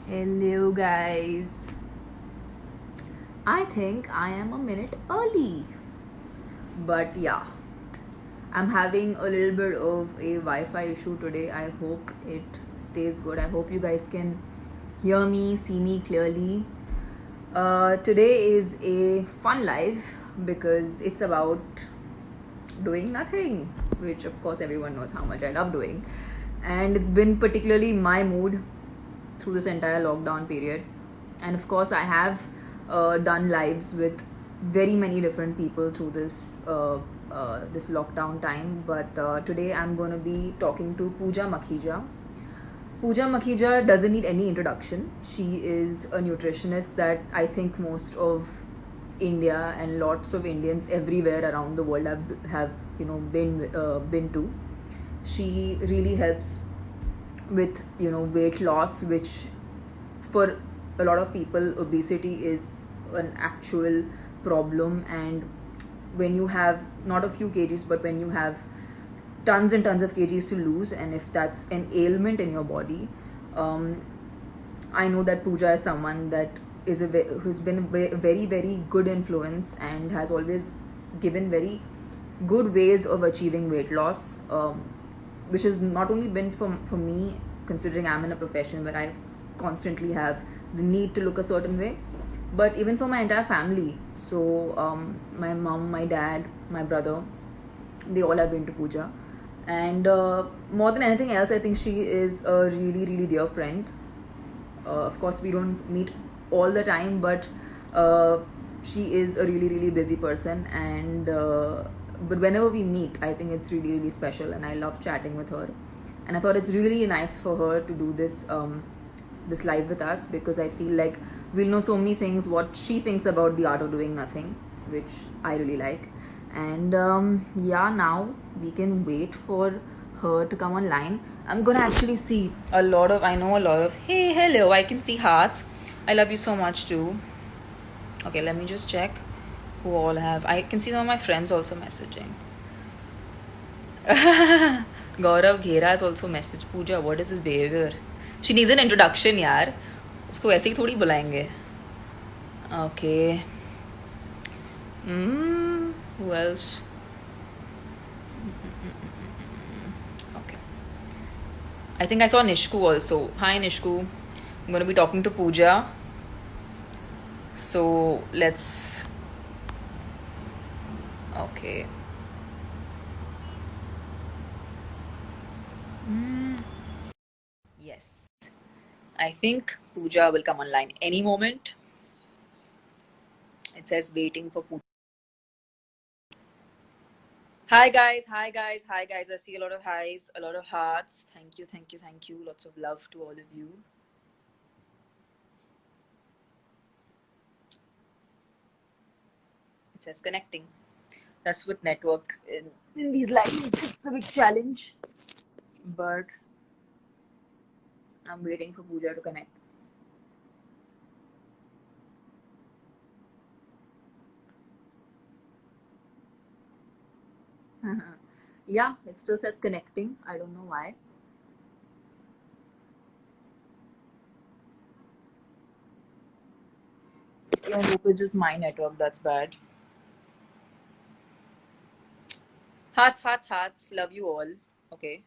Hello, guys. I think I am a minute early, but yeah, I'm having a little bit of a Wi Fi issue today. I hope it stays good. I hope you guys can hear me, see me clearly. Today is a fun live because it's about doing nothing, which of course everyone knows how much I love doing. And it's been particularly my mood through this entire lockdown period. And of course, I have done lives with very many different people through this lockdown time. But today I'm going to be talking to Pooja Makhija. Pooja Makhija doesn't need any introduction. She is a nutritionist that I think most of India and lots of Indians everywhere around the world have been to. She really helps with weight loss, which for a lot of people obesity is an actual problem. And when you have not a few kgs but when you have tons and tons of kgs to lose, and if that's an ailment in your body, I know that Pooja is someone that who's been a very very good influence and has always given very good ways of achieving weight loss, which has not only been for me, considering I'm in a profession where I constantly have the need to look a certain way, but even for my entire family. So my mom, my dad, my brother, they all have been to Pooja. And more than anything else, I think she is a really really dear friend. Of course, we don't meet all the time, but she is a really really busy person. And but whenever we meet, I think it's really really special, and I love chatting with her. And I thought it's really nice for her to do this live with us, because I feel like we'll know so many things what she thinks about the art of doing nothing, which I really like. And yeah, now we can wait for her to come online. I'm gonna actually see a lot of, I know a lot of, hey, hello, I can see hearts. I love you so much too. Okay, let me just check who all have. I can see some of my friends also messaging. Gaurav Ghera has also messaged. Pooja, what is his behavior? She needs an introduction, यार. उसको वैसे ही थोड़ी बुलाएंगे. Okay. Who else? Okay. I think I saw Nishku also. Hi, Nishku. I'm going to be talking to Pooja. So let's. Okay. Yes. I think Pooja will come online any moment. It says waiting for Pooja. Hi guys, hi guys, hi guys. I see a lot of highs, a lot of hearts. Thank you, thank you, thank you. Lots of love to all of you. It says connecting. That's with network in these lines. It's a big challenge. But I'm waiting for Pooja to connect. Yeah, it still says connecting. I don't know why. I hope it's just my network that's bad. Hearts, hearts, hearts. Love you all. Okay.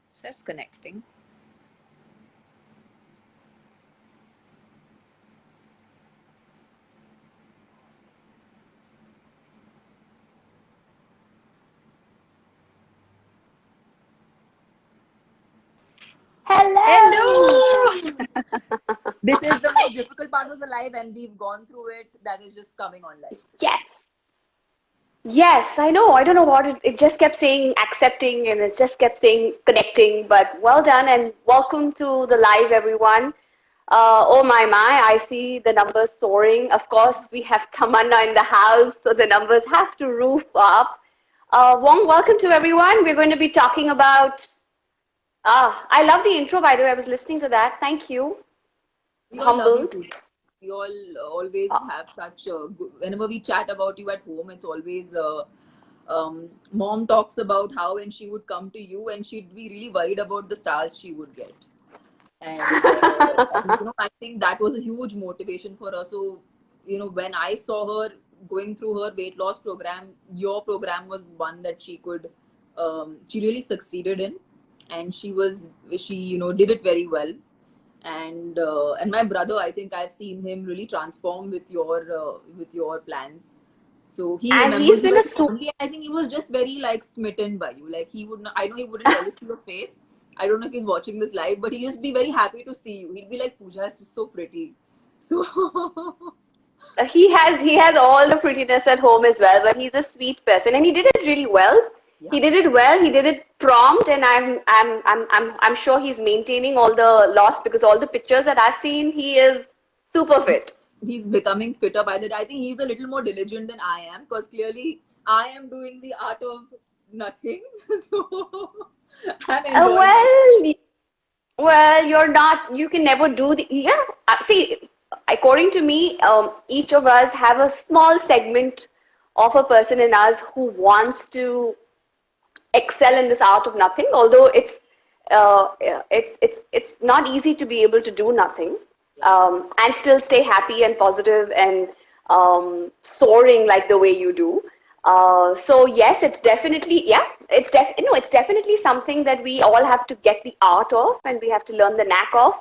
It says connecting. Hello! This is the most difficult part of the life, and we've gone through it. That is just coming on live. Yes. Yes, I know. I don't know what it just kept saying accepting and it just kept saying connecting, but well done and welcome to the live, everyone. Oh my, I see the numbers soaring. Of course, we have Tamanna in the house, so the numbers have to roof up. Warm welcome to everyone. We're going to be talking about. I love the intro, by the way. I was listening to that. Thank you. We all love you Humbled. too. We all always have such whenever we chat about you at home, it's always mom talks about how when she would come to you and she'd be really worried about the stars she would get. And I think that was a huge motivation for her. So when I saw her going through her weight loss program, your program was one that she really succeeded in, and she did it very well. And my brother, I think I've seen him really transform with your plans. So he And he's remembers you been a very super. fondly, and I think he was just very like smitten by you. Like he would not, I know he wouldn't tell this to your face. I don't know if he's watching this live, but he just be very happy to see you. He'd be like, Pooja is just so pretty. So He has all the prettiness at home as well, but he's a sweet person, and he did it really well. yeah, He did it well. He did it prompt, and I'm sure he's maintaining all the loss, because all the pictures that I've seen, he is super fit. he's becoming fitter by the day. I think he's a little more diligent than I am, because clearly I am doing the art of nothing. So I'm Uh, enjoying it. well, well, you're not. You can never do the. Yeah. See, according to me, each of us have a small segment of a person in us who wants to excel in this art of nothing. Although it's not easy to be able to do nothing, Yeah. and still stay happy and positive and soaring like the way you do. So yes, it's definitely, yeah, it's definitely something that we all have to get the art of, and we have to learn the knack of.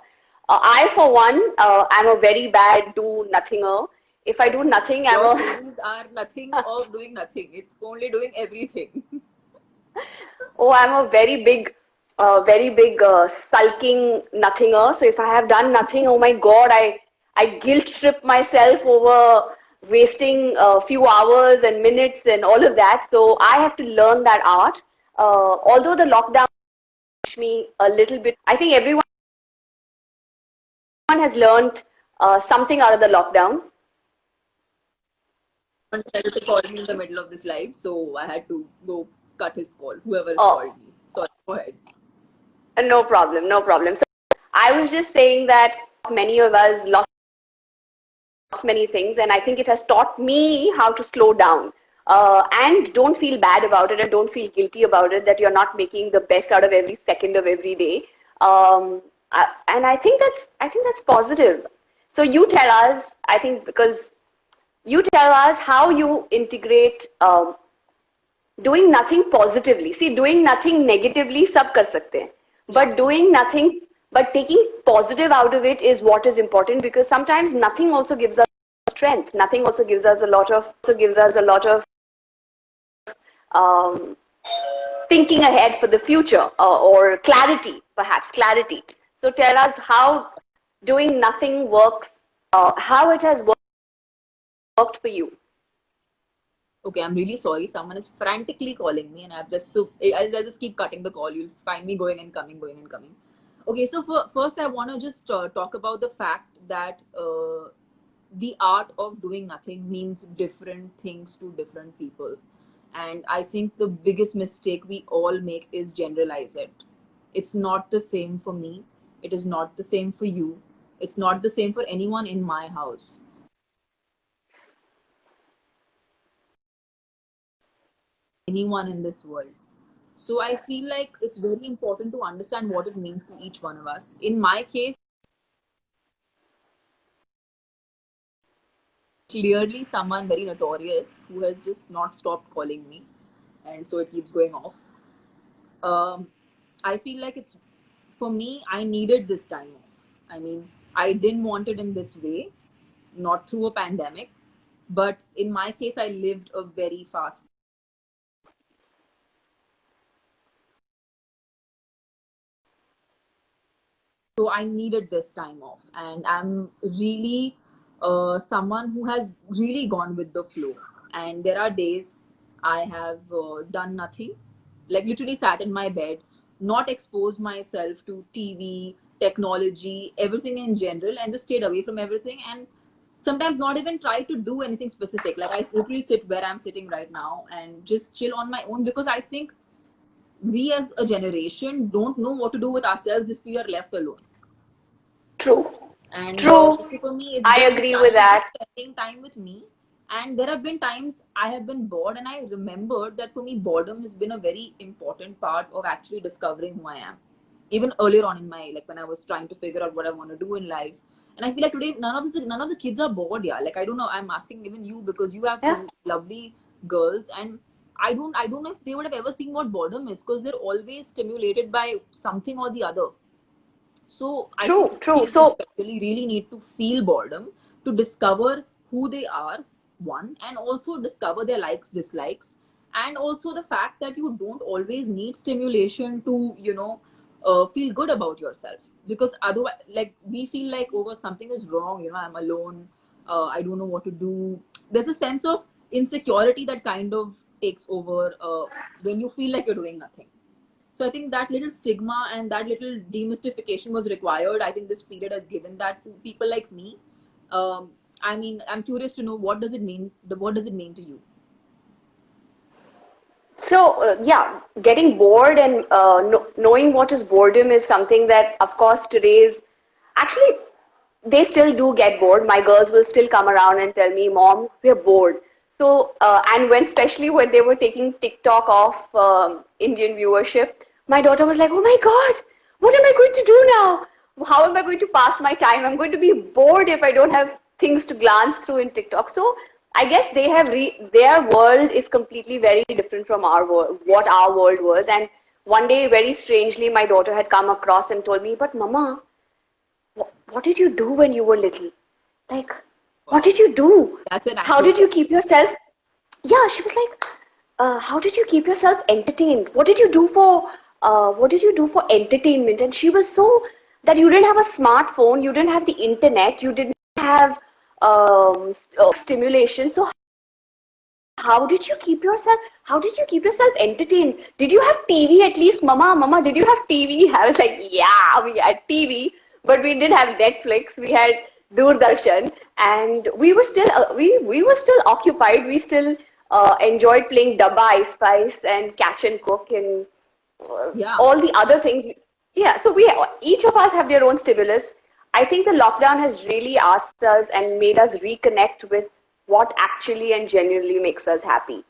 I, for one, I'm a very bad do nothinger. If I Yes, do nothing, I'm your a stories are nothing of doing nothing. It's only doing everything. oh, I'm a very big sulking nothinger. So if I have done nothing, oh my God, I guilt trip myself over wasting a few hours and minutes and all of that. So I have to learn that art. Although the lockdown taught me a little bit, I think everyone has learned something out of the lockdown. Someone decided to call me in the middle of this live, so I had to go cut his call. Whoever has Oh, called me. Sorry, go ahead. no problem, no problem. So I was just saying that many of us lost many things, and I think it has taught me how to slow down, and don't feel bad about it, and don't feel guilty about it that you're not making the best out of every second of every day. And I think that's positive. So you tell us, I think, because you tell us how you integrate doing nothing positively. See, doing nothing negatively, sab kar sakte hain. Yeah. But doing nothing, but taking positive out of it is what is important, because sometimes nothing also gives us strength. Nothing also gives us a lot of um, thinking ahead for the future, or clarity, perhaps clarity. So tell us how doing nothing works, how it has worked for you. Okay, I'm really sorry. Someone is frantically calling me, and I'll just keep cutting the call. You'll find me going and coming, going and coming. Okay, so first, I want to just talk about the fact that the art of doing nothing means different things to different people. And I think the biggest mistake we all make is generalize it. It's not the same for me. It is not the same for you. It's not the same for anyone in my house, anyone in this world. So I feel like it's very important to understand what it means to each one of us. In my case, clearly someone very notorious who has just not stopped calling me, and so it keeps going off. I feel like it's for me, I needed this time off. I mean, I didn't want it in this way, not through a pandemic, but in my case, I lived a very fast. So I needed this time off, and I'm really someone who has really gone with the flow. And there are days I have done nothing, like literally sat in my bed, not exposed myself to TV, technology, everything in general, and just stayed away from everything. And sometimes not even try to do anything specific. Like I literally sit where I'm sitting right now and just chill on my own, because I think we as a generation don't know what to do with ourselves if we are left alone. True. And True. so for me, it's I been the agree with time of just that. spending time with me. And there have been times I have been bored, and I remembered that for me, boredom has been a very important part of actually discovering who I am. even earlier on in my, like when I was trying to figure out what I want to do in life. And I feel like today none of the kids are bored. Yeah, like I don't know. I'm asking even you because you have Yeah. two lovely girls, and I don't know if they would have ever seen what boredom is, because they're always stimulated by something or the other. So I think True. kids So especially really need to feel boredom to discover who they are, one, and also discover their likes, dislikes, and also the fact that you don't always need stimulation to, feel good about yourself. Because otherwise, like we feel like, oh, well, something is wrong, I'm alone, I don't know what to do. There's a sense of insecurity that kind of takes over when you feel like you're doing nothing. So I think that little stigma and that little demystification was required. I think this period has given that to people like me. I mean, I'm curious to know, what does it mean? What does it mean to you? yeah, getting bored and knowing what is boredom is something that, of course, today's actually they still do get bored. My girls will still come around and tell me, "Mom, we're bored." So, and when especially when they were taking TikTok off Indian viewership, my daughter was like, "Oh my God, what am I going to do now? How am I going to pass my time? I'm going to be bored if I don't have things to glance through in TikTok." So I guess they have their world is completely very different from our world, what our world was. And one day, very strangely, my daughter had come across and told me, "But Mama, what did you do when you were little? Like, what did you do? That's an How actual did you question. keep yourself?" Yeah, she was like, "How did you keep yourself entertained? What did you do for entertainment?" And she was so that you didn't have a smartphone, you didn't have the internet, you didn't have stimulation. So how did you keep yourself entertained? Did you have TV at least? Mama, did you have TV? I was like, yeah, we had TV, but we didn't have Netflix. We had Doordarshan, and we were still occupied. We still enjoyed playing Dabba Ice Spice and Catch and Cook and Yeah. all the other things. Yeah, so we each of us have their own stimulus. I think the lockdown has really asked us and made us reconnect with what actually and genuinely makes us happy.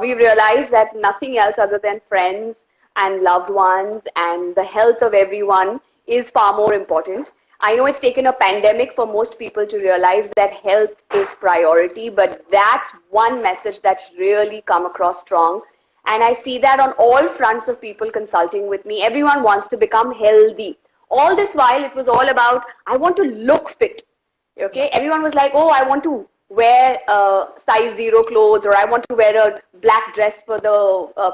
We realized that nothing else other than friends and loved ones and the health of everyone is far more important. I know it's taken a pandemic for most people to realize that health is priority, but that's one message that's really come across strong. And I see that on all fronts of people consulting with me. Everyone wants to become healthy. All this while, it was all about, I want to look fit. Okay, everyone was like, "Oh, I want to wear size zero clothes, or I want to wear a black dress for the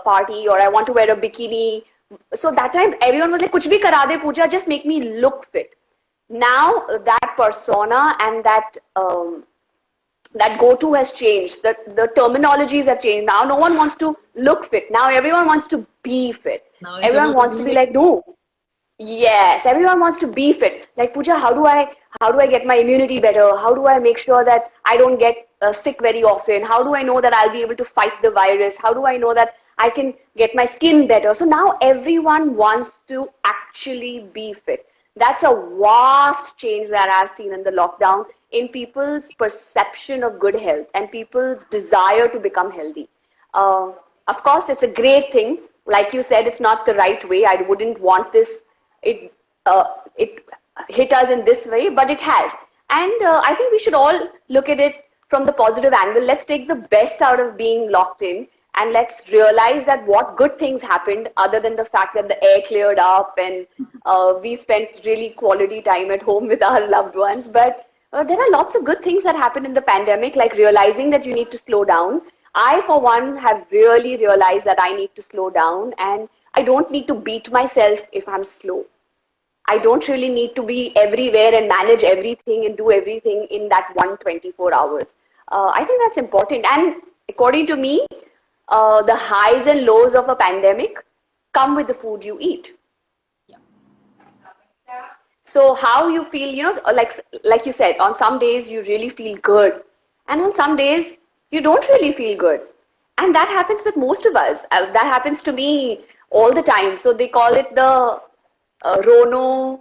party, or I want to wear a bikini." So that time, everyone was like, "Kuch bhi kara de, Pooja, just make me look fit." Now that persona and that go-to has changed. The terminologies have changed. Now no one wants to look fit. Now everyone wants to be fit. Now it's Everyone about wants to who be it like, no, yes, everyone wants to be fit. Like, Pooja, how do I get my immunity better? How do I make sure that I don't get sick very often? How do I know that I'll be able to fight the virus? How do I know that I can get my skin better? So now everyone wants to actually be fit. That's a vast change that I've seen in the lockdown in people's perception of good health and people's desire to become healthy. Uh, of course, it's a great thing. Like you said, it's not the right way. I wouldn't want it it hit us in this way, but it has. And I think we should all look at it from the positive angle. Let's take the best out of being locked in, and let's realize that what good things happened other than the fact that the air cleared up and we spent really quality time at home with our loved ones. But there are lots of good things that happened in the pandemic, like realizing that you need to slow down. I, for one, have really realized that I need to slow down, and I don't need to beat myself if I'm slow. I don't really need to be everywhere and manage everything and do everything in that 124 hours. I think that's important. And according to me, the highs and lows of a pandemic come with the food you eat. Yeah. So how you feel, like you said, on some days you really feel good, and on some days you don't really feel good, and that happens with most of us. That happens to me all the time. So they call it the Rono.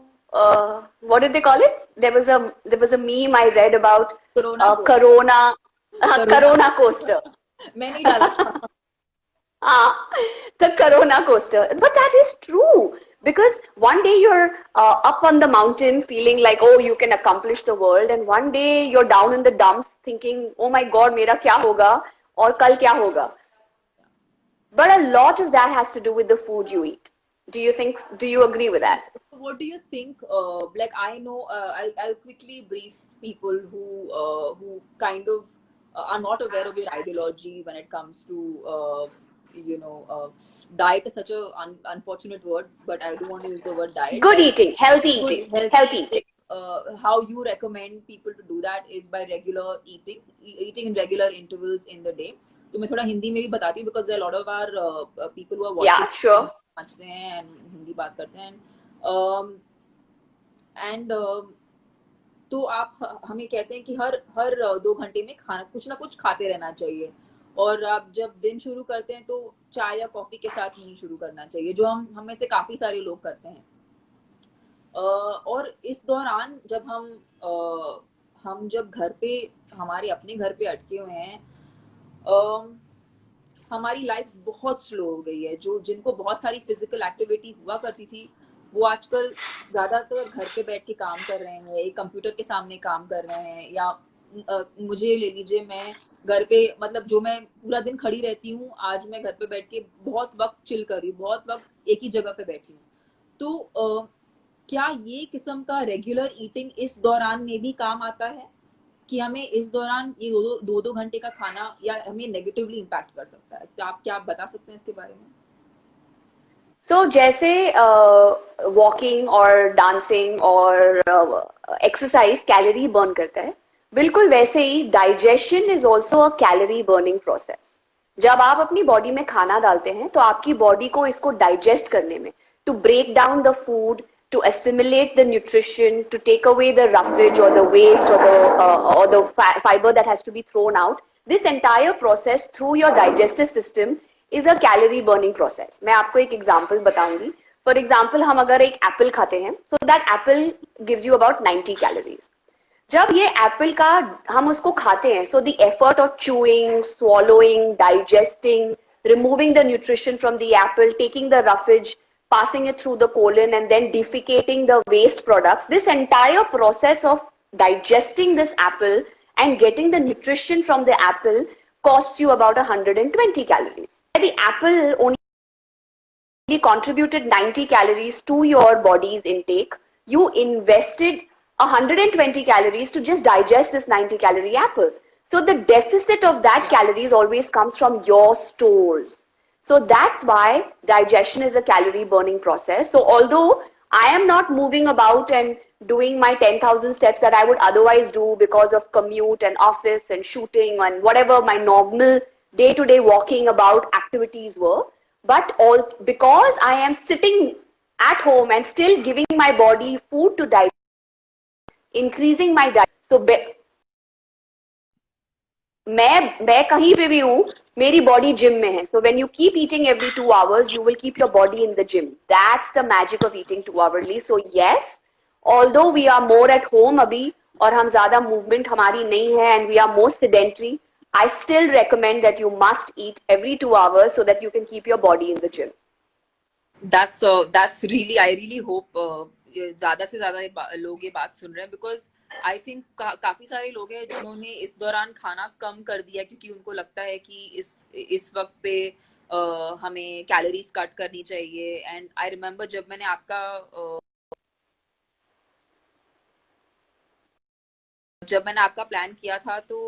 What did they call it? There was a meme I read about Corona coaster. Corona, Corona. Corona coaster. Many dala. Ah, the Corona coaster. But that is true. Because one day you're up on the mountain feeling like, oh, you can accomplish the world, and one day you're down in the dumps thinking, oh my god, mera kya hoga aur kal kya hoga. But a lot of that has to do with the food you eat. Do you agree with that? What do you think? Like I know, I'll quickly brief people who kind of are not aware of your ideology when it comes to diet is such a unfortunate word, but I do want to use the word diet. Good Like, eating, healthy good eating, healthy healthy eating. eating. How you recommend people to do that is by regular eating in regular intervals in the day. तो मैं थोड़ा हिंदी में भी बताती हूँ because there are a lot of our people who are watching. Yeah, sure. समझते हैं and Hindi बात करते हैं एंड तो आप हमें कहते हैं कि हर 2 घंटे में खाना कुछ ना कुछ खाते रहना चाहिए, और आप जब दिन शुरू करते हैं तो चाय या कॉफी के साथ नहीं शुरू करना चाहिए, जो हम में से काफी सारे लोग करते हैं। और इस दौरान जब हम जब घर पे हमारे अपने घर पे अटके हुए हैं, हमारी लाइफ बहुत स्लो हो गई है। जो जिनको बहुत सारी फिजिकल एक्टिविटी हुआ करती थी वो आजकल ज्यादातर घर पे बैठ के काम कर रहे हैं, एक कंप्यूटर के सामने काम कर रहे हैं, या मुझे ले लीजिए, मैं घर पे मतलब जो मैं पूरा दिन खड़ी रहती हूँ, आज मैं घर पे बैठ के बहुत वक्त चिल कर रही हूँ, बहुत वक्त एक ही जगह पे बैठी हूँ। तो क्या ये किस्म का रेगुलर ईटिंग इस दौरान में भी काम आता है कि हमें इस दौरान ये दो घंटे का खाना या हमें नेगेटिवली इम्पैक्ट कर सकता है? तो आप क्या बता सकते हैं इसके बारे में? So जैसे वॉकिंग और डांसिंग और एक्सरसाइज कैलोरी बर्न करता है, बिल्कुल वैसे ही digestion is also a calorie burning process. जब आप अपनी बॉडी में खाना डालते हैं तो आपकी बॉडी को इसको डाइजेस्ट करने में, to break down the food, to assimilate the nutrition, to take away the roughage or the waste or the fiber that has to be thrown out. This entire process through your digestive system is a calorie burning process. मैं आपको एक example बताऊंगी. For example, हम अगर एक apple खाते हैं, so that apple gives you about 90 calories. जब ये apple का हम उसको खाते हैं, so the effort of chewing, swallowing, digesting, removing the nutrition from the apple, taking the roughage, passing it through the colon, and then defecating the waste products, this entire process of digesting this apple and getting the nutrition from the apple costs you about 120 calories. The apple only contributed 90 calories to your body's intake. You invested 120 calories to just digest this 90 calorie apple. So the deficit of that calories always comes from your stores. So that's why digestion is a calorie burning process. So although I am not moving about and doing my 10,000 steps that I would otherwise do because of commute and office and shooting and whatever my normal day-to-day walking about activities were, but all because I am sitting at home and still giving my body food to digest, increasing my diet. So मैं कहीं पे भी हूँ, मेरी body gym में है. So when you keep eating every 2 hours, you will keep your body in the gym. That's the magic of eating 2 hourly. So yes, although we are more at home अभी और हम ज़्यादा movement हमारी नहीं है and we are more sedentary, I still recommend that you must eat every 2 hours so that you can keep your body in the gym. That's really, I really hope ज्यादा से ज्यादा लोग ये बात सुन रहे हैं, बिकॉज आई थिंक काफी सारे लोग हैं जिन्होंने इस दौरान खाना कम कर दिया क्योंकि उनको लगता है कि इस वक्त पे हमें कैलोरीज कट करनी चाहिए. एंड आई रिमेम्बर जब मैंने आपका प्लान किया था तो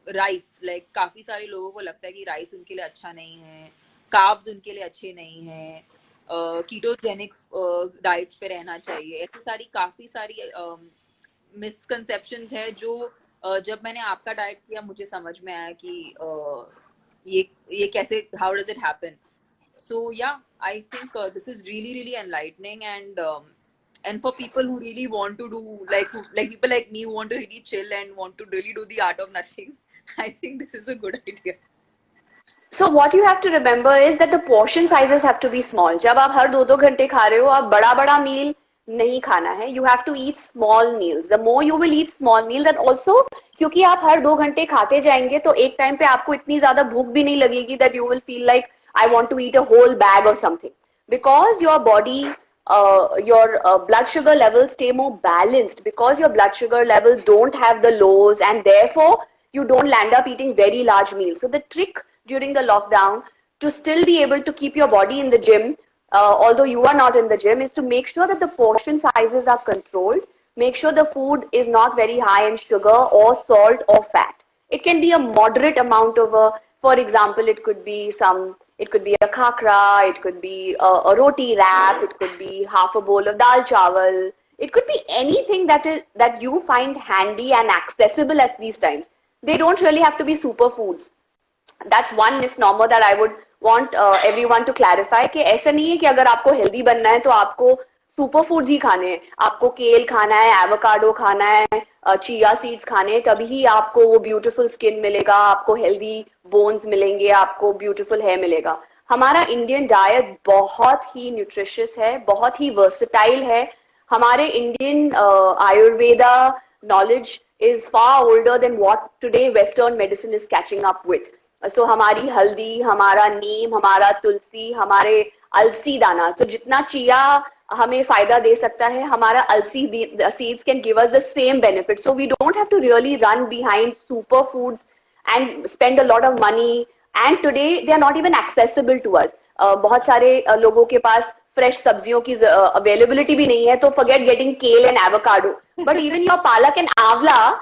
राइस, लाइक काफी सारे लोगों को लगता है कि राइस उनके लिए अच्छा नहीं है, कार्ब्स उनके लिए अच्छे नहीं है, कीटोजेनिक डाइट्स पे रहना चाहिए. ऐसी काफी सारी मिसकंसेप्शंस है जो जब मैंने आपका डाइट किया मुझे समझ में आया कि ये कैसे, हाउ डज इट हैपन. सो या I think this is really really enlightening, and for people who really want to do like people like me who want to really chill and want to really do the art of nothing, I think this is a good idea. So what you have to remember is that the portion sizes have to be small. जब आप हर 2-2 घंटे खा रहे हो, आप बड़ा मील नहीं खाना है. You have to eat small meals. The more you will eat small meals, and also क्योंकि आप हर 2 घंटे खाते जाएंगे तो एक टाइम पे आपको इतनी ज्यादा भूख भी नहीं लगेगी that you will feel like I want to eat a whole bag or something, because your body your blood sugar levels stay more balanced, because your blood sugar levels don't have the lows, and therefore you don't land up eating very large meals. So the trick during the lockdown to still be able to keep your body in the gym, although you are not in the gym, is to make sure that the portion sizes are controlled. Make sure the food is not very high in sugar or salt or fat. It can be a moderate amount of for example, it could be a khakra, it could be a roti wrap, it could be half a bowl of dal chawal. It could be anything that you find handy and accessible at these times. They don't really have to be superfoods. That's one misnomer that I would want everyone to clarify, कि ऐसा नहीं है कि अगर आपको healthy बनना है तो आपको सुपर फूड्स ही खाने हैं. आपको केल खाना है, एवोकाडो खाना है, चिया सीड्स खाने हैं, तभी ही आपको वो ब्यूटीफुल स्किन मिलेगा, आपको हेल्दी बोन्स मिलेंगे, आपको ब्यूटीफुल हेयर मिलेगा. हमारा इंडियन डाइट बहुत ही न्यूट्रिशियस है, बहुत ही वर्सेटाइल है. हमारे Indian Ayurveda knowledge is far older than what today Western medicine is catching up with. So हमारी हल्दी, हमारा नीम, हमारा तुलसी, हमारे अलसी दाना, तो जितना चिया हमें फायदा दे सकता है, हमारा अलसी seeds can give us the same benefit. So we don't have to really run behind superfoods and spend a lot of money. And today they are not even accessible to us. बहुत सारे लोगों के पास fresh सब्जियों की availability भी नहीं है, तो forget getting kale and avocado. But even your palak and avla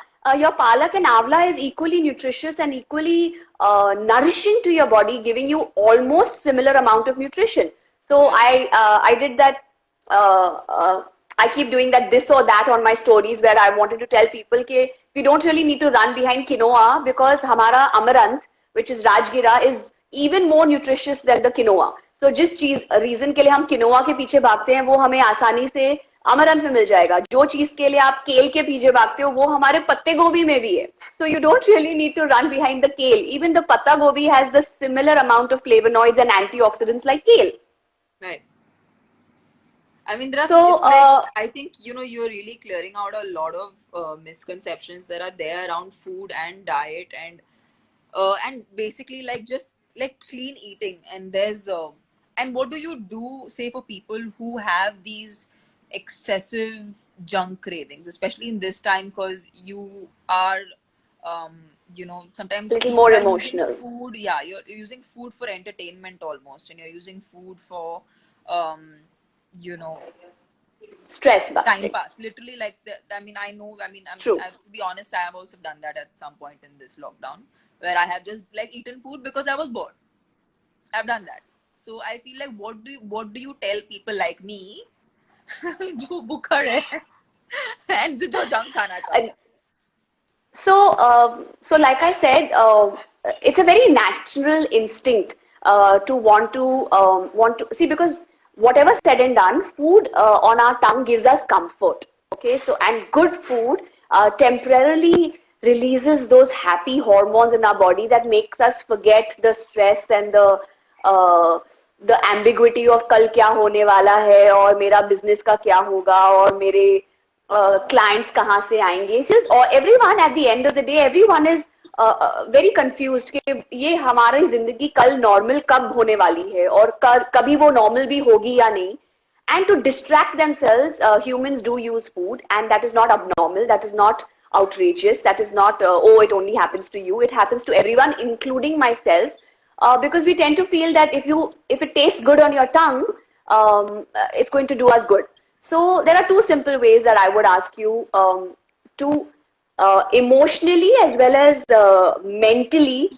is equally nutritious and equally nourishing to your body, giving you almost similar amount of nutrition. So I did that. I keep doing that this or that on my stories, where I wanted to tell people that we don't really need to run behind quinoa, because hamara amaranth, which is rajgira, is even more nutritious than the quinoa. So जिस चीज reason के लिए हम quinoa के पीछे भागते हैं, वो हमें आसानी से अमरंथ में मिल जाएगा. जो चीज के लिए आप केल के पीछे भागते हो, वो हमारे पत्ते गोभी में भी है. So you don't really need to run behind the kale. Even the patta gobi has the similar amount of flavonoids and antioxidants like kale. Right. I mean, there are I think, you're really clearing out a lot of misconceptions that are there around food and diet, and basically just like clean eating. And there's and what do you do, say, for people who have these excessive junk cravings, especially in this time, because you are sometimes a little more emotional. Food, yeah, you're using food for entertainment almost, and you're using food for stress busting. Time pass, literally. Like True. to be honest, I have also done that at some point in this lockdown, where I have just eaten food because I was bored. I've done that. So I feel like, what do you tell people like me जो बुखड़ है and जो junk खाना चाहता है? So like I said, it's a very natural instinct to want to see, because whatever said and done, food on our tongue gives us comfort. Okay, so, and good food temporarily releases those happy hormones in our body that makes us forget the stress and the ambiguity of कल क्या होने वाला है, और मेरा business का क्या होगा, और मेरे clients कहाँ से आएंगे. Or everyone, at the end of the day, everyone is very confused कि ये हमारी जिंदगी कल normal कब होने वाली है, और कभी वो normal भी होगी या नहीं. And to distract themselves, humans do use food, and that is not abnormal, that is not outrageous, that is not oh, it only happens to you. It happens to everyone, including myself, because we tend to feel that if it tastes good on your tongue, it's going to do us good. So there are two simple ways that I would ask you to emotionally as well as mentally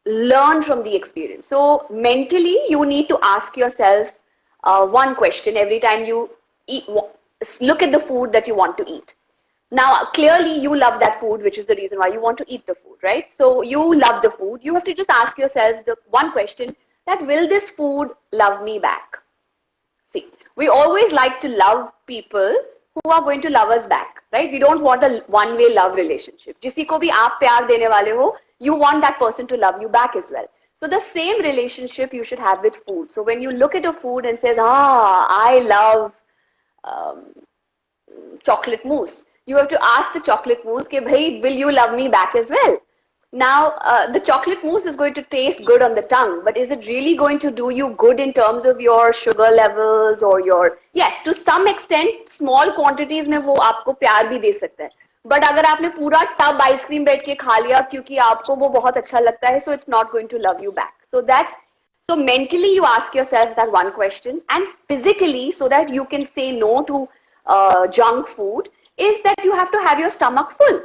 learn from the experience. So mentally, you need to ask yourself one question every time you look at the food that you want to eat. Now, clearly you love that food, which is the reason why you want to eat the food, right? So you love the food. You have to just ask yourself the one question, that will this food love me back? See, we always like to love people who are going to love us back, right? We don't want a one-way love relationship. जिसी को भी आप प्यार देने वाले हो, you want that person to love you back as well. So the same relationship you should have with food. So when you look at a food and says, I love chocolate mousse, you have to ask the chocolate mousse, कि, bhai, will you love me back as well? Now, the chocolate mousse is going to taste good on the tongue, but is it really going to do you good in terms of your sugar levels or your... Yes, to some extent, small quantities में वो आपको प्यार भी दे सकता है. But अगर आपने पूरा टब आइसक्रीम बैठ के खा लिया क्योंकि आपको वो बहुत अच्छा लगता है, so it's not going to love you back. So mentally you ask yourself that one question, and physically, so that you can say no to junk food, is that you have to have your stomach full.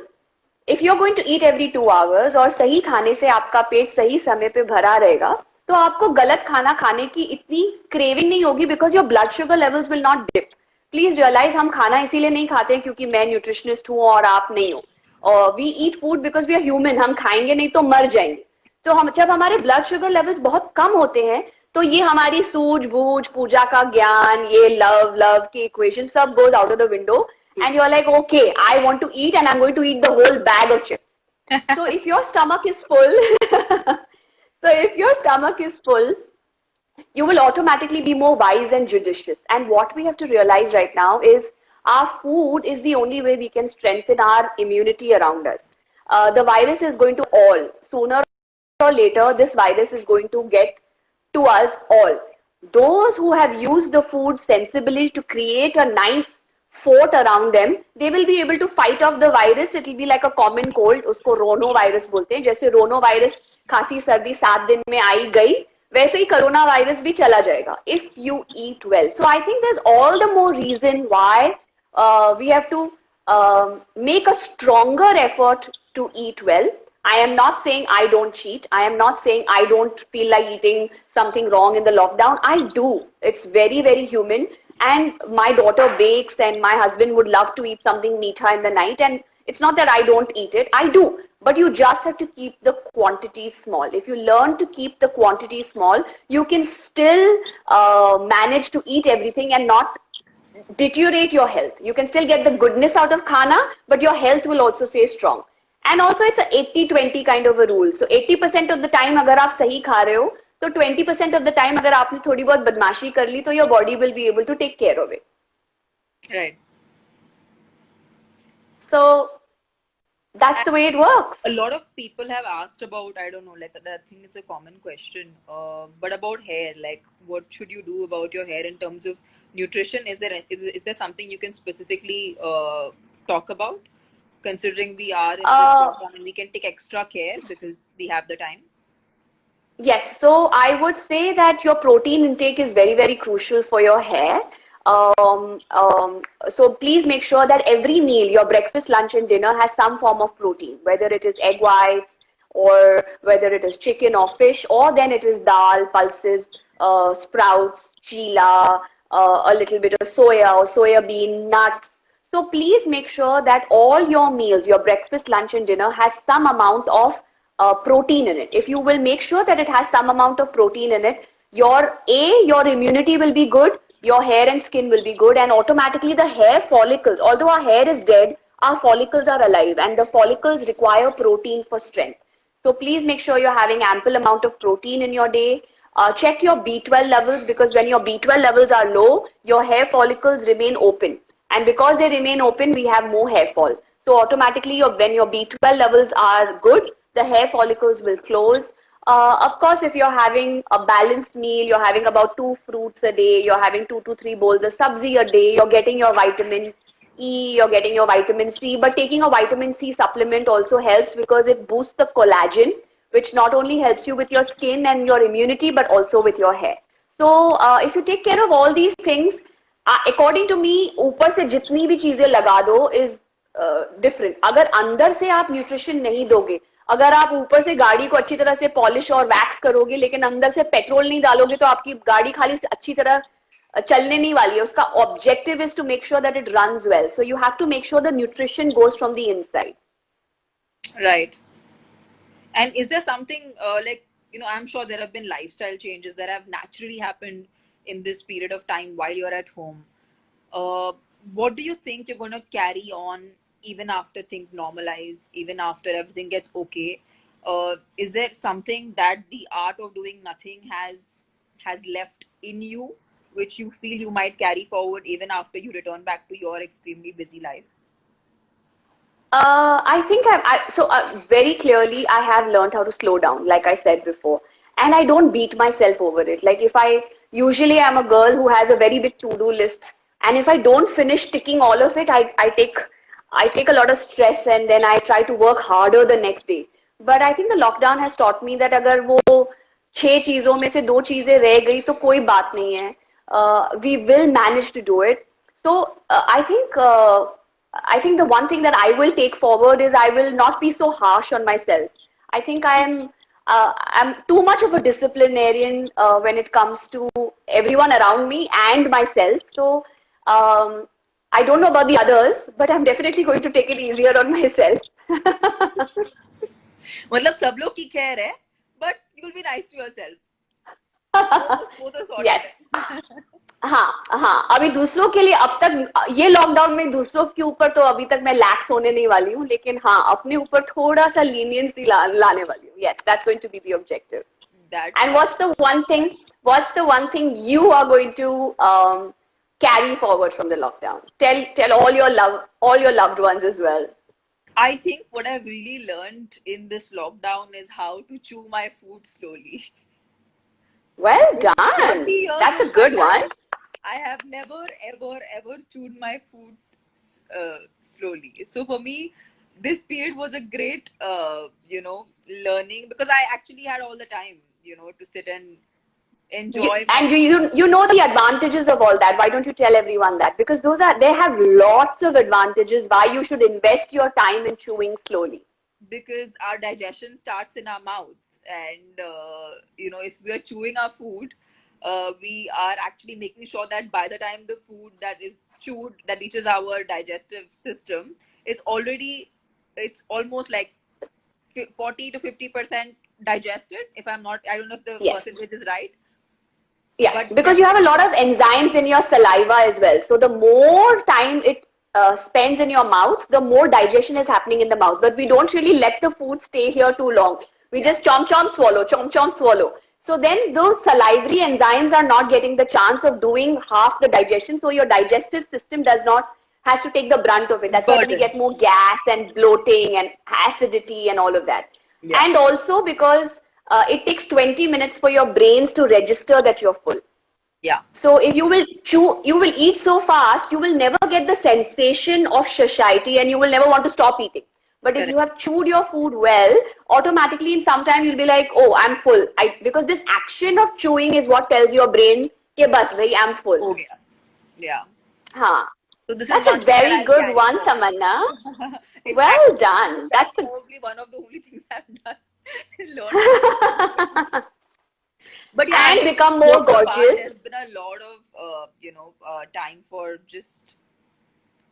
If you're going to eat every 2 hours और सही खाने से आपका पेट सही समय पे भरा रहेगा, तो आपको गलत खाना खाने की इतनी क्रेविंग नहीं होगी, because your blood sugar levels will not dip. Please realize हम खाना इसीलिए नहीं खाते हैं क्योंकि मैं न्यूट्रिशनिस्ट हूँ और आप नहीं हो. और we eat food because we are human. हम खाएंगे नहीं तो मर जाएंगे. तो हम जब हमारे ब्लड शुगर लेवल्स बहुत कम होते हैं, तो ये हमारी सूझबूझ, पूजा का ज्ञान, ये लव के इक्वेशन सब goes out of the window. And you're like, okay, I want to eat and I'm going to eat the whole bag of chips. So if your stomach is full, you will automatically be more wise and judicious. And what we have to realize right now is our food is the only way we can strengthen our immunity around us. The virus is going to all, sooner or later, this virus is going to get to us all. Those who have used the food sensibly to create a nice fort around them, they will be able to fight off the virus. It will be like a common cold. उसको रोनो virus बोलते हैं. जैसे रोनो virus खांसी सर्दी 7 दिन में आई गई, वैसे ही कोरोना वायरस भी चला जाएगा if you eat well. So I think there's all the more reason why we have to make a stronger effort to eat well. I am not saying I don't cheat. I am not saying I don't feel like eating something wrong in the lockdown. I do. It's very, very human. And my daughter bakes and my husband would love to eat something meetha in the night. And it's not that I don't eat it. I do. But you just have to keep the quantity small. If you learn to keep the quantity small, you can still manage to eat everything and not deteriorate your health. You can still get the goodness out of khana, but your health will also stay strong. And also it's a 80-20 kind of a rule. So 80% of the time अगर आप सही खा रहे हो, तो 20% of the time अगर आपने थोड़ी बहुत बदमाशी कर ली, तो your body will be able to take care of it. Right. So that's the way it works. A lot of people have asked about, I don't know, like I think it's a common question, but about hair, like what should you do about your hair in terms of nutrition? Is there something you can specifically talk about, considering we are in this program and we can take extra care because we have the time? Yes, so I would say that your protein intake is very, very crucial for your hair. So please make sure that every meal, your breakfast, lunch and dinner has some form of protein, whether it is egg whites or whether it is chicken or fish, or then it is dal, pulses, sprouts, chila, a little bit of soya or soya bean, nuts. So please make sure that all your meals, your breakfast, lunch and dinner has some amount of protein in it. If you will make sure that it has some amount of protein in it, your immunity will be good, your hair and skin will be good, and automatically the hair follicles, although our hair is dead, our follicles are alive, and the follicles require protein for strength. So please make sure you're having ample amount of protein in your day. Check your B12 levels, because when your B12 levels are low, your hair follicles remain open. And because they remain open, we have more hair fall. So automatically, when your B12 levels are good, the hair follicles will close. Of course, if you're having a balanced meal, you're having about 2 fruits a day, you're having 2 to 3 bowls of sabzi a day, you're getting your vitamin E, you're getting your vitamin C, but taking a vitamin C supplement also helps because it boosts the collagen, which not only helps you with your skin and your immunity, but also with your hair. So if you take care of all these things, according to me, ऊपर से जितनी भी चीजें लगा दो is different. अगर अंदर से आप न्यूट्रिशन नहीं दोगे, अगर आप ऊपर से गाड़ी को अच्छी तरह से पॉलिश और वैक्स करोगे लेकिन अंदर से पेट्रोल नहीं डालोगे, तो आपकी गाड़ी खाली अच्छी तरह चलने नहीं वाली है. उसका objective is to make sure that it runs well. So you have to make sure the nutrition goes from the inside. Right. And is there something like, I'm sure there have been lifestyle changes that have naturally happened in this period of time while you're at home. What do you think you're going to carry on even after things normalize, even after everything gets okay? Is there something that the art of doing nothing has left in you, which you feel you might carry forward even after you return back to your extremely busy life? I think very clearly I have learned how to slow down, like I said before, and I don't beat myself over it. Like if I usually I'm a girl who has a very big to-do list, and if I don't finish ticking all of it, I take a lot of stress, and then I try to work harder the next day. But I think the lockdown has taught me that अगर वो 6 चीजों में से 2 चीजें रह गई तो कोई बात नहीं है. We will manage to do it. So I think the one thing that I will take forward is I will not be so harsh on myself. I think I'm too much of a disciplinarian when it comes to everyone around me and myself. So um, I don't know about the others, but I'm definitely going to take it easier on myself. मतलब सब लोग की खैर है, but you'll be nice to yourself. वो तो sorted Yes. है. हाँ, अभी दूसरों के लिए अब तक ये लॉकडाउन में दूसरों के ऊपर तो अभी तक मैं लैक्स होने नहीं वाली हूँ, लेकिन हाँ अपने ऊपर थोड़ा सा लीनियंसी लाने वाली हूँ. Yes, that's going to be the objective. That's And what's the one thing you are going to carry forward from the lockdown? Tell all your loved ones as well. I think what I've really learned in this lockdown is how to chew my food slowly. Well In 30 done. years That's a of my good one. life, I have never, ever chewed my food slowly. So for me, this period was a great, learning, because I actually had all the time, to sit and enjoy my. And you know the advantages of all that. Why don't you tell everyone that? Because they have lots of advantages why you should invest your time in chewing slowly. Because our digestion starts in our mouth, and if we are chewing our food, we are actually making sure that by the time the food that is chewed that reaches our digestive system is already, it's almost like 40 to 50% digested. If I'm not, I don't know if the Yes. percentage is right. Yeah, But because you have a lot of enzymes in your saliva as well. So the more time it spends in your mouth, the more digestion is happening in the mouth. But we don't really let the food stay here too long. We just chomp chomp swallow, chomp chomp swallow. So then those salivary enzymes are not getting the chance of doing half the digestion. So your digestive system has to take the brunt of it. That's why we burden. get more gas and bloating and acidity and all of that. Yeah. And also because it takes 20 minutes for your brains to register that you're full. Yeah. So if you will eat so fast, you will never get the sensation of satiety and you will never want to stop eating. But if you have chewed your food well, automatically in some time you'll be like, oh, I'm full. Because this action of chewing is what tells your brain, ke bas bhai, I'm full. Oh, yeah. Yeah. Huh. So this That's is a one thing that very I'll good carry one, forward. Tamanna. It's Well actually- done. That's probably one of the only things I've done. Learned. But yeah, And I think become more jokes apart, gorgeous. there's been a lot of time for just,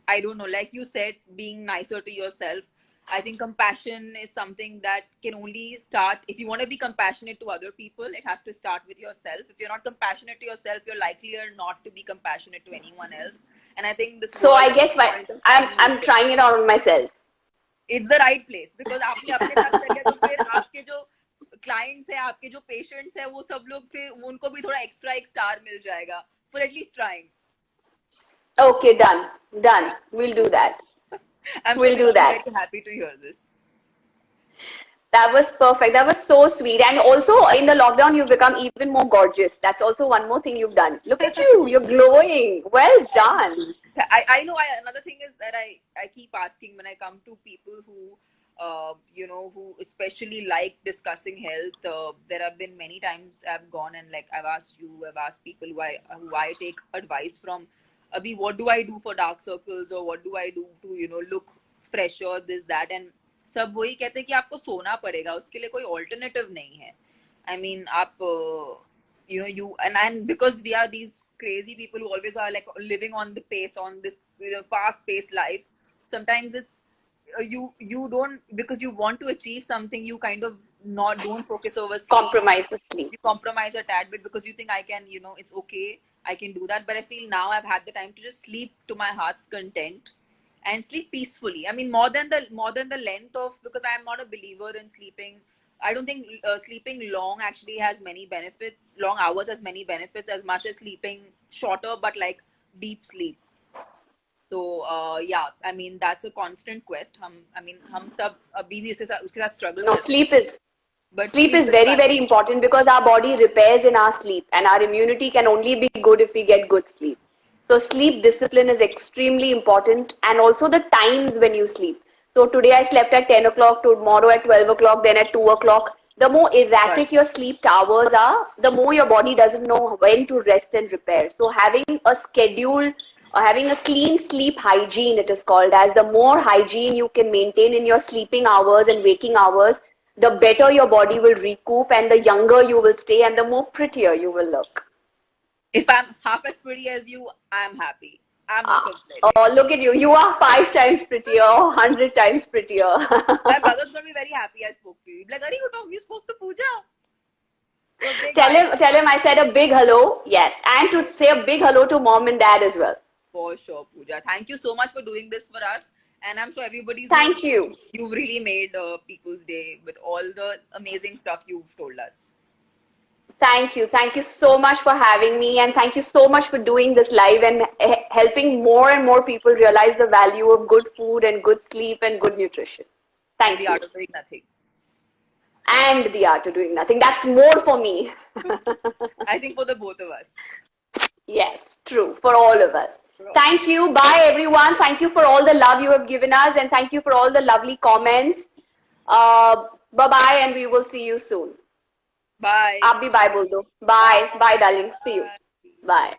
I don't know, like you said, being nicer to yourself. I think compassion is something that can only start if you want to be compassionate to other people. It has to start with yourself. If you're not compassionate to yourself, you're likelier not to be compassionate to anyone else. And I think this So world I at guess this point of I'm time I'm needs it. trying it out on myself. It's the right place, because आपने अपने साथ कर लिया तो फिर आपके जो clients है, आपके जो patients है, वो सब लोग फिर उनको भी थोड़ा extra एक star मिल जाएगा for at least trying. Okay, done. We'll do that. I'm We'll sure do they'll that. be very happy to hear this. That was perfect. That was so sweet. And also in the lockdown, you've become even more gorgeous. That's also one more thing you've done. Look at you. You're glowing. Well done. I know. Another thing is that I keep asking when I come to people who who especially like discussing health. There have been many times I've gone and like I've asked you, I've asked people who I take advice from. Abhi, what do I do for dark circles, or what do I do to look fresher, this that, and सब वही कहते हैं कि आपको सोना पड़ेगा, उसके लिए कोई alternative नहीं है. I mean, आप you and because we are these crazy people who always are like living on the pace, on this fast paced life, sometimes it's you don't, because you want to achieve something, you kind of don't focus over sleep. Compromise the sleep. You compromise a tad bit because you think I can, it's okay, I can do that. But I feel now I've had the time to just sleep to my heart's content and sleep peacefully. I mean, more than the length of, because I am not a believer in sleeping. I don't think sleeping long actually has many benefits. Long hours has many benefits as much as sleeping shorter, but like deep sleep. तो yeah, I mean that's a constant quest. हम सब अभी भी उसके साथ struggle No, करते हैं. But sleep is very, very important because our body repairs in our sleep and our immunity can only be good if we get good sleep. So sleep discipline is extremely important, and also the times when you sleep. So today I slept at 10 o'clock, tomorrow at 12 o'clock, then at 2 o'clock. The more erratic your sleep hours are, the more your body doesn't know when to rest and repair. So having a schedule or having a clean sleep hygiene, it is called as, the more hygiene you can maintain in your sleeping hours and waking hours, the better your body will recoup and the younger you will stay and the more prettier you will look. If I'm half as pretty as you, I'm happy. I'm not complaining. Oh, look at you. You are 5 times prettier, 100 times prettier. My brother's going to be very happy I spoke to you. He'll be like, Are you spoke to Pooja? So tell him I said a big hello. Yes. And to say a big hello to mom and dad as well. For sure, Pooja. Thank you so much for doing this for us. And I'm sure everybody's... Thank you. You've really made people's day with all the amazing stuff you've told us. Thank you. Thank you so much for having me. And thank you so much for doing this live and helping more and more people realize the value of good food and good sleep and good nutrition. Thank you. The art of doing nothing. And the art of doing nothing. That's more for me. I think for the both of us. Yes, true. For all of us. Thank you. Bye, everyone. Thank you for all the love you have given us. And thank you for all the lovely comments. Bye-bye, and we will see you soon. Bye. आप भी bye बोल दो. Bye. Bye, darling. See you. Bye.